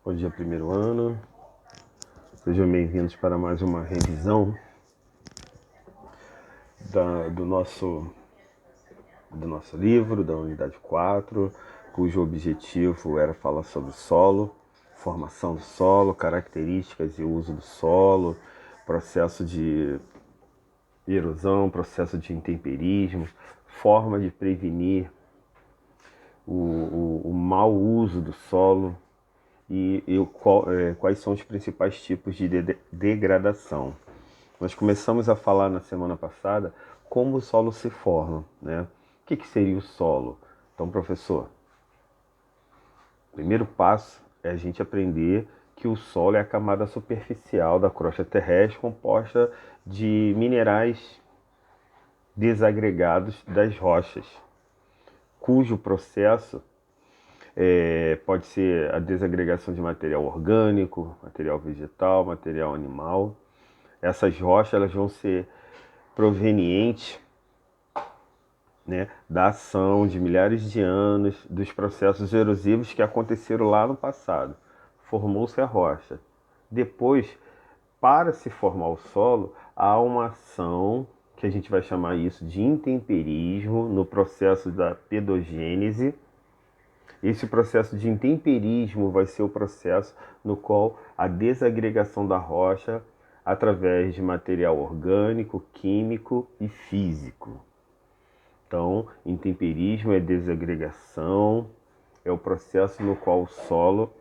Bom dia, primeiro ano. Sejam bem-vindos para mais uma revisão do nosso livro, da unidade 4, cujo objetivo era falar sobre solo, formação do solo, características e uso do solo, processo de erosão, processo de intemperismo, forma de prevenir o mau uso do solo e quais são os principais tipos de degradação. Nós começamos a falar na semana passada como o solo se forma, né? O que seria o solo? Então, professor, o primeiro passo é a gente aprender que o solo é a camada superficial da crosta terrestre composta de minerais desagregados das rochas, cujo processo pode ser a desagregação de material orgânico, material vegetal, material animal. Essas rochas elas vão ser provenientes, né, da ação de milhares de anos dos processos erosivos que aconteceram lá no passado. Formou-se a rocha. Depois, para se formar o solo, há uma ação que a gente vai chamar isso de intemperismo no processo da pedogênese. Esse processo de intemperismo vai ser o processo no qual a desagregação da rocha através de material orgânico, químico e físico. Então, intemperismo é desagregação, é o processo no qual o solo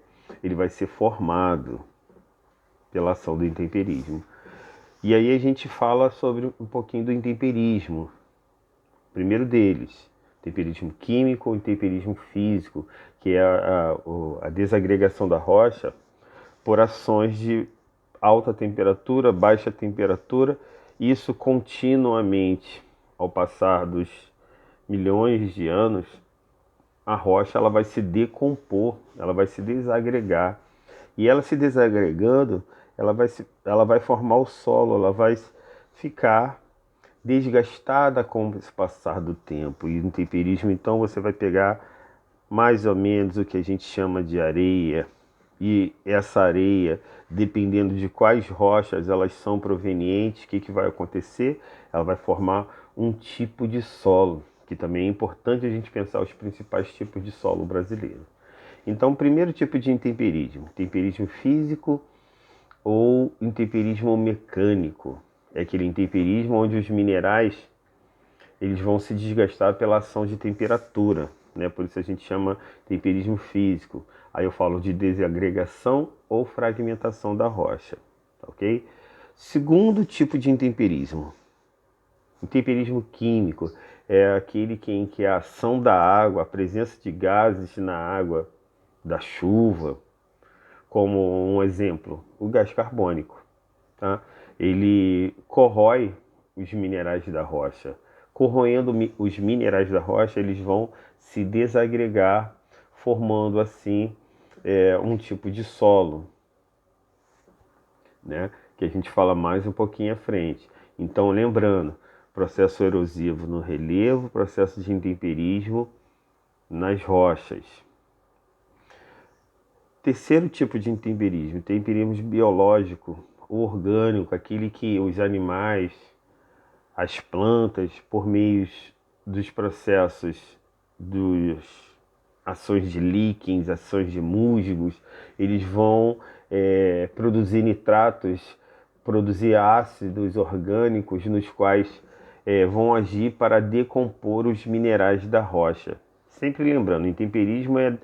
ele vai ser formado pela ação do intemperismo. E aí a gente fala sobre um pouquinho do intemperismo. Primeiro deles, temperismo químico ou temperismo físico, que é a desagregação da rocha por ações de alta temperatura, baixa temperatura, isso continuamente ao passar dos milhões de anos, a rocha ela vai se decompor, ela vai se desagregar. E ela se desagregando, ela vai formar o solo, ela vai ficar desgastada com o passar do tempo. E no temperismo, então, você vai pegar mais ou menos o que a gente chama de areia. E essa areia, dependendo de quais rochas elas são provenientes, o que vai acontecer? Ela vai formar um tipo de solo, que também é importante a gente pensar os principais tipos de solo brasileiro. Então, o primeiro tipo de intemperismo, temperismo físico ou intemperismo mecânico. É aquele intemperismo onde os minerais eles vão se desgastar pela ação de temperatura, né? Por isso a gente chama temperismo físico. Aí eu falo de desagregação ou fragmentação da rocha, tá ok? Segundo tipo de intemperismo, intemperismo químico, é aquele em que a ação da água, a presença de gases na água, da chuva, como um exemplo, o gás carbônico, tá? Ele corrói os minerais da rocha. Corroendo os minerais da rocha, eles vão se desagregar, formando assim um tipo de solo, né? Que a gente fala mais um pouquinho à frente. Então, lembrando, processo erosivo no relevo, processo de intemperismo nas rochas. Terceiro tipo de intemperismo, temperismo biológico, orgânico, aquele que os animais, as plantas, por meio dos processos dos ações de líquens, ações de musgos, eles vão produzir nitratos, produzir ácidos orgânicos nos quais vão agir para decompor os minerais da rocha. Sempre lembrando, o intemperismo é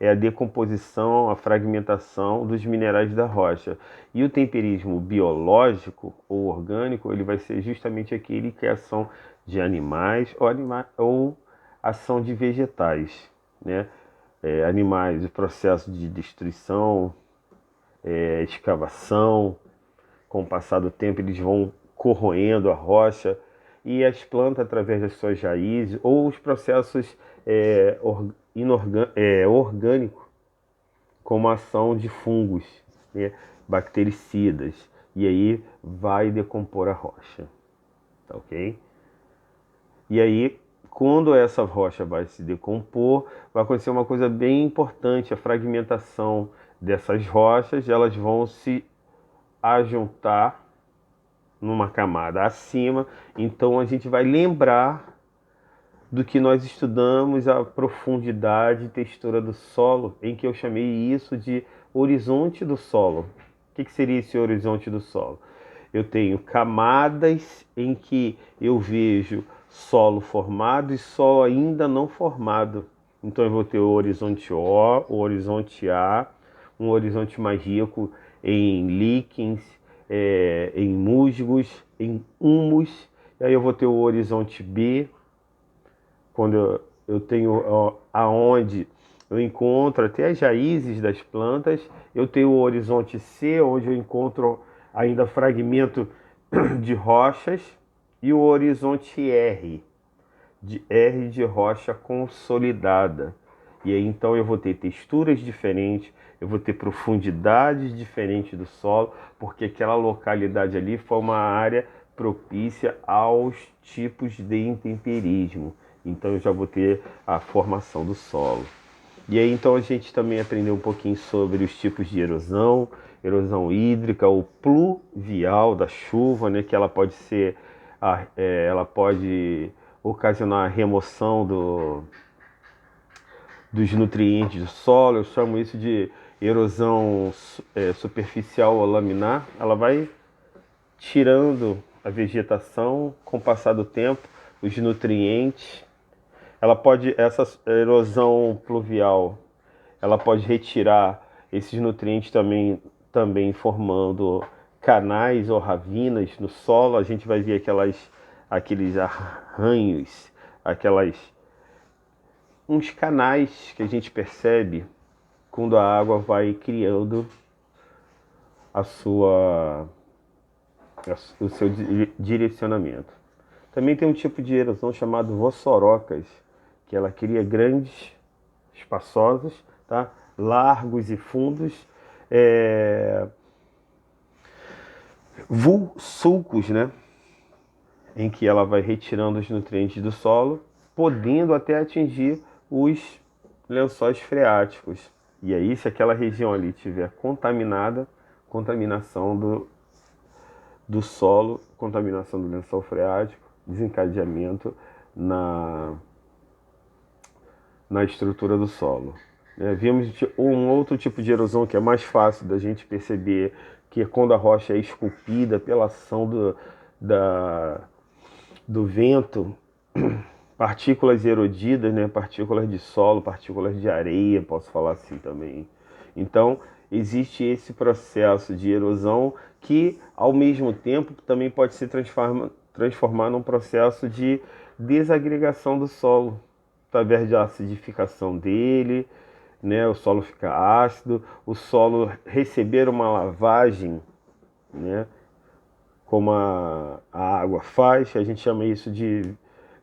a decomposição, a fragmentação dos minerais da rocha. E o temperismo biológico ou orgânico, ele vai ser justamente aquele que é ação de animais ou ação de vegetais, né? Animais, o processo de destruição, escavação, com o passar do tempo eles vão corroendo a rocha e as plantas através das suas raízes ou os processos orgânicos como a ação de fungos, né, bactericidas, e aí vai decompor a rocha, tá ok? E aí, quando essa rocha vai se decompor, vai acontecer uma coisa bem importante, a fragmentação dessas rochas, elas vão se ajuntar numa camada acima, então a gente vai lembrar do que nós estudamos, a profundidade e textura do solo, em que eu chamei isso de horizonte do solo. O que seria esse horizonte do solo? Eu tenho camadas em que eu vejo solo formado e solo ainda não formado. Então eu vou ter o horizonte O, o horizonte A, um horizonte mais rico em líquens, em musgos, em humus. E aí eu vou ter o horizonte B, quando eu tenho aonde eu encontro até as raízes das plantas. Eu tenho o horizonte C, onde eu encontro ainda fragmento de rochas, e o horizonte R de rocha consolidada. E aí então eu vou ter texturas diferentes, eu vou ter profundidades diferentes do solo, porque aquela localidade ali foi uma área propícia aos tipos de intemperismo. Então eu já vou ter a formação do solo. E aí então a gente também aprendeu um pouquinho sobre os tipos de erosão, erosão hídrica, ou pluvial da chuva, né, que ela pode ser, ela pode ocasionar a remoção dos nutrientes do solo. Eu chamo isso de erosão superficial ou laminar. Ela vai tirando a vegetação com o passar do tempo, os nutrientes. Essa erosão pluvial, ela pode retirar esses nutrientes também formando canais ou ravinas no solo. A gente vai ver aqueles arranhos, uns canais que a gente percebe quando a água vai criando o seu direcionamento. Também tem um tipo de erosão chamado vossorocas, que ela cria grandes, espaçosos, tá? Largos e fundos, sulcos, né? Em que ela vai retirando os nutrientes do solo, podendo até atingir os lençóis freáticos. E aí, se aquela região ali tiver contaminada, contaminação do solo, contaminação do lençol freático, desencadeamento na estrutura do solo. Vimos um outro tipo de erosão que é mais fácil da gente perceber, que é quando a rocha é esculpida pela ação do vento, partículas erodidas, né? Partículas de solo, partículas de areia, posso falar assim também. Então, existe esse processo de erosão que, ao mesmo tempo, também pode se transformar num processo de desagregação do solo, através da acidificação dele, né? O solo fica ácido, o solo receber uma lavagem, né? Como a água faz. A gente chama isso de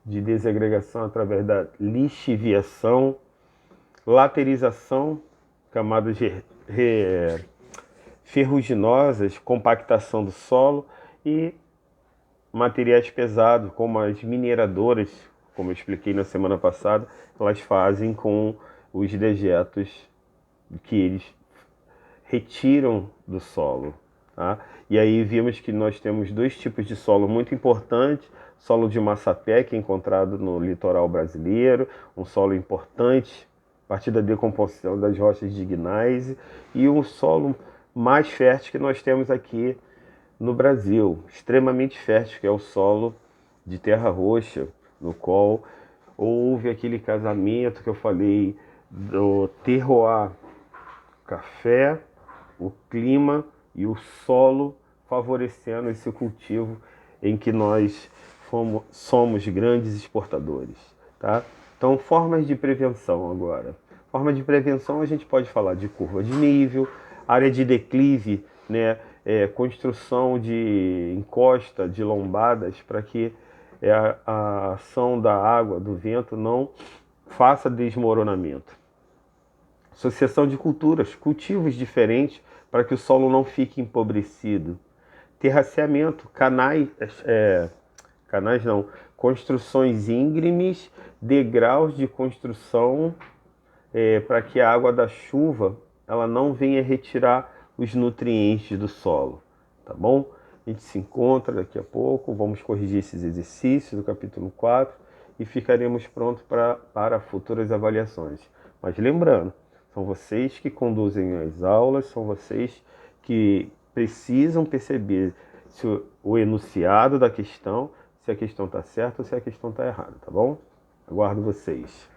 desagregação através da lixiviação, laterização, camadas ferruginosas, compactação do solo, e materiais pesados, como as mineradoras, como eu expliquei na semana passada, elas fazem com os dejetos que eles retiram do solo. Tá? E aí vimos que nós temos dois tipos de solo muito importantes: solo de massapé, que é encontrado no litoral brasileiro, um solo importante a partir da decomposição das rochas de gneiss, e um solo mais fértil que nós temos aqui no Brasil, extremamente fértil, que é o solo de terra roxa, no qual houve aquele casamento que eu falei do terroir, café, o clima e o solo favorecendo esse cultivo em que nós somos grandes exportadores, tá? Então, formas de prevenção agora. Forma de prevenção, a gente pode falar de curva de nível, área de declive, né? Construção de encosta, de lombadas, para que a ação da água, do vento, não faça desmoronamento. Sucessão de culturas, cultivos diferentes, para que o solo não fique empobrecido. Terraceamento, canais não, construções íngremes, degraus de construção, para que a água da chuva ela não venha retirar os nutrientes do solo, tá bom? A gente se encontra daqui a pouco, vamos corrigir esses exercícios do capítulo 4 e ficaremos prontos para futuras avaliações. Mas lembrando, são vocês que conduzem as aulas, são vocês que precisam perceber se o enunciado da questão, se a questão está certa ou se a questão está errada, tá bom? Aguardo vocês.